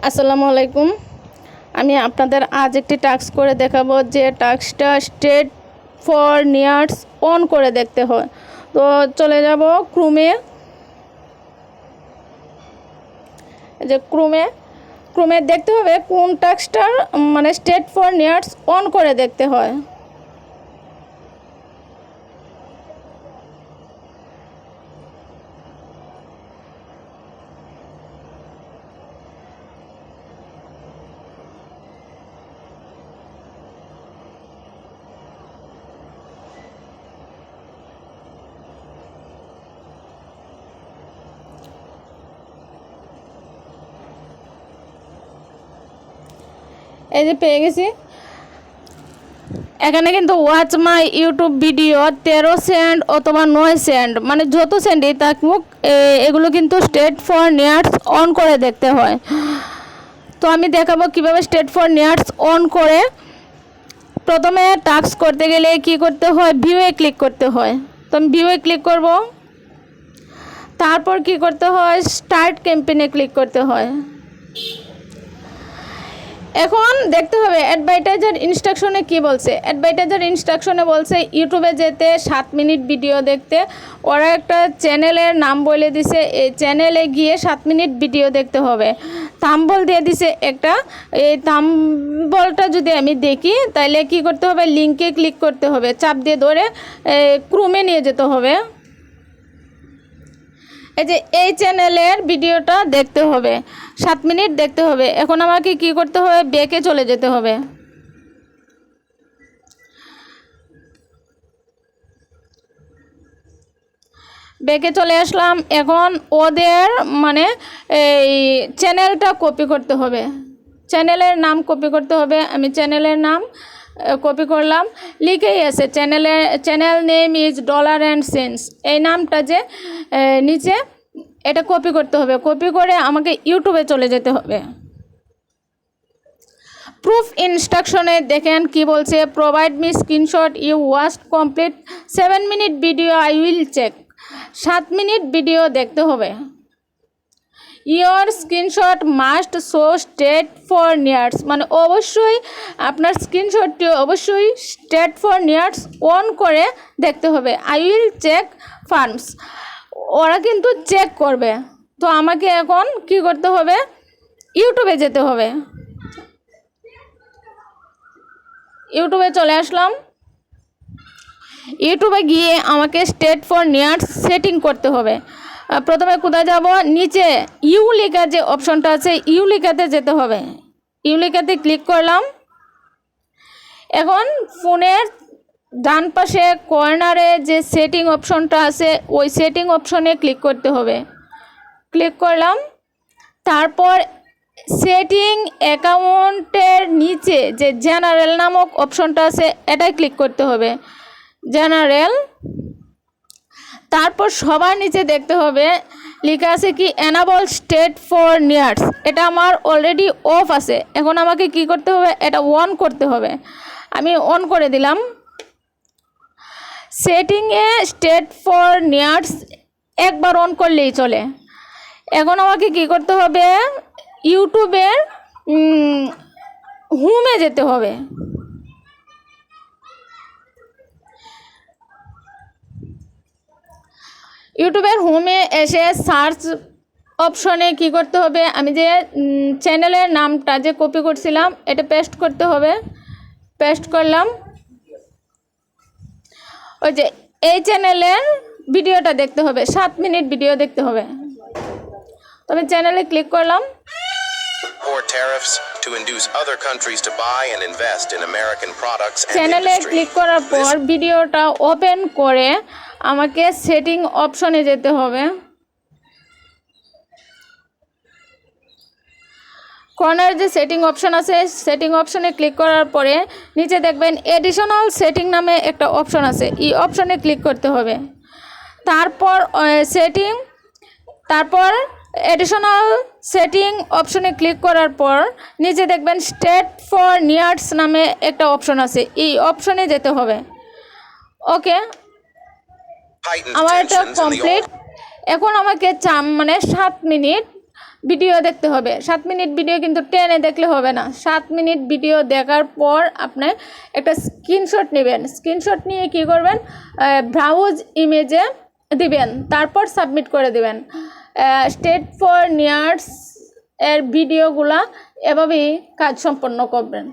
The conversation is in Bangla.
আসসালামু আলাইকুম। আমি আপনাদের আজ একটি টাস্ক করে দেখাবো যে টাস্কটা স্টেট ফর নিয়ার্স অন করে দেখতে হয়। তো চলে যাব ক্রোমে, যে ক্রোমে দেখতে হবে কোন টাস্কটার মানে স্টেট ফর নিয়ার্স অন করে দেখতে হয়। এই যে পেয়ে গেছি। এখানে কিন্তু watch my YouTube video 13 cent অথবা 9 সেন্ট, মানে যত সেন্টই থাকুক এগুলো কিন্তু স্টেট ফর নিয়ার্স অন করে দেখতে হয়। তো আমি দেখাবো কিভাবে স্টেট ফর নিয়ার্স অন করে। প্রথমে টাস্ক করতে গেলে কি করতে হয়, ভিউয়ে ক্লিক করতে হয়। তো আমি ভিউয়ে ক্লিক করব, তারপর কি করতে হয়, স্টার্ট ক্যাম্পেইনে ক্লিক করতে হয়। এখন দেখতে হবে অ্যাডভার্টাইজার ইনস্ট্রাকশনে কি বলছে। অ্যাডভার্টাইজার ইনস্ট্রাকশনে বলছে ইউটিউবে যেতে 7 মিনিট ভিডিও দেখতে। ওরা একটা চ্যানেলের নাম বলে দিছে, এই চ্যানেলে গিয়ে 7 মিনিট ভিডিও দেখতে হবে। থাম্বল দিয়ে দিছে একটা, এই থাম্বলটা যদি আমি দেখি তাহলে কি করতে হবে, লিঙ্কে ক্লিক করতে হবে, চাপ দিয়ে ধরে ক্রোমে নিয়ে যেতে হবে। এই যে এই চ্যানেলের ভিডিওটা দেখতে হবে, 7 মিনিট দেখতে হবে। এখন আমাকে কি করতে হবে, ব্যাকে চলে যেতে হবে। ব্যাকে চলে আসলাম। এখন ওদের মানে এই চ্যানেলটা কপি করতে হবে, চ্যানেলের নাম কপি করতে হবে। আমি চ্যানেলের নাম কপি করলাম, লিখেই আছে channel name is dollar and cents. এই নামটা যে নিচে এটা কপি করতে হবে। কপি করে আমাকে ইউটিউবে চলে যেতে হবে। প্রুফ ইনস্ট্রাকশনে দেখেন কি বলছে, provide me screenshot you watched complete 7 minute video I will check. 7 minute video দেখতে হবে। Your screenshot must show stats for nerds, মানে অবশ্যই আপনার স্ক্রিনশটটি অবশ্যই স্টেট ফর নিয়ার্স অন করে দেখতে হবে। আই উইল চেক ফার্মস, ওরা কিন্তু চেক করবে। তো আমাকে এখন কি করতে হবে, ইউটিউবে যেতে হবে। ইউটিউবে চলে আসলাম। ইউটিউবে গিয়ে আমাকে স্টেট ফর নিয়ার্স সেটিং করতে হবে। প্রথমে কোথায় যাব, নিচে ইউ লেখা যে অপশনটা আছে ইউ লেখাতে যেতে হবে। ইউ লেখাতে ক্লিক করলাম। এখন ফোনের ডান পাশে কর্নারে যে সেটিং অপশনটা আছে ওই সেটিং অপশনে ক্লিক করতে হবে। ক্লিক করলাম। তারপর সেটিং অ্যাকাউন্টের নিচে যে জেনারেল নামক অপশনটা আছে এটাই ক্লিক করতে হবে, জেনারেল। তারপর সবার নিচে দেখতে হবে লেখা আছে কি এনাবল স্টেট ফর নিয়ার্স, এটা আমার অলরেডি অফ আছে। এখন আমাকে কি করতে হবে, এটা অন করতে হবে। আমি অন করে দিলাম। সেটিংয়ে স্টেট ফর নিয়ার্স একবার অন করলেই চলে। এখন আমাকে কি করতে হবে, ইউটিউবের হোমে যেতে হবে। ইউটিউবের হোমে এসে সার্চ অপশনে কি করতে হবে, আমি যে চ্যানেলের নামটা যে কপি করছিলাম এটা পেস্ট করতে হবে। পেস্ট করলাম। ওই যে এই চ্যানেলের ভিডিওটা দেখতে হবে, 7 মিনিট ভিডিও দেখতে হবে। তো আমি চ্যানেলে ক্লিক করলাম। চ্যানেলে ক্লিক করার পর ভিডিওটা ওপেন করে আমাকে সেটিং অপশনে যেতে হবে। কর্নার যে সেটিং অপশন আছে সেটিং অপশনে ক্লিক করার পরে নিচে দেখবেন এডিশনাল সেটিং নামে একটা অপশন আছে, এই অপশনে ক্লিক করতে হবে। তারপর এডিশনাল সেটিং অপশনে ক্লিক করার পর নিচে দেখবেন স্টেট ফর নিয়ার্স নামে একটা অপশন আছে, এই অপশনে যেতে হবে। ওকে, আমার এটা কমপ্লিট। এখন আমাকে 7 মিনিট ভিডিও দেখতে হবে। 7 মিনিট ভিডিও কিন্তু টেনে দেখলে হবে না। 7 মিনিট ভিডিও দেখার পর আপনি একটা স্ক্রিনশট নেবেন। স্ক্রিনশট নিয়ে কী করবেন, ব্রাউজ ইমেজে দিবেন, তারপর সাবমিট করে দিবেন। স্টেট ফর নিয়ার্স এর ভিডিওগুলা এভাবেই কাজ সম্পন্ন করবেন।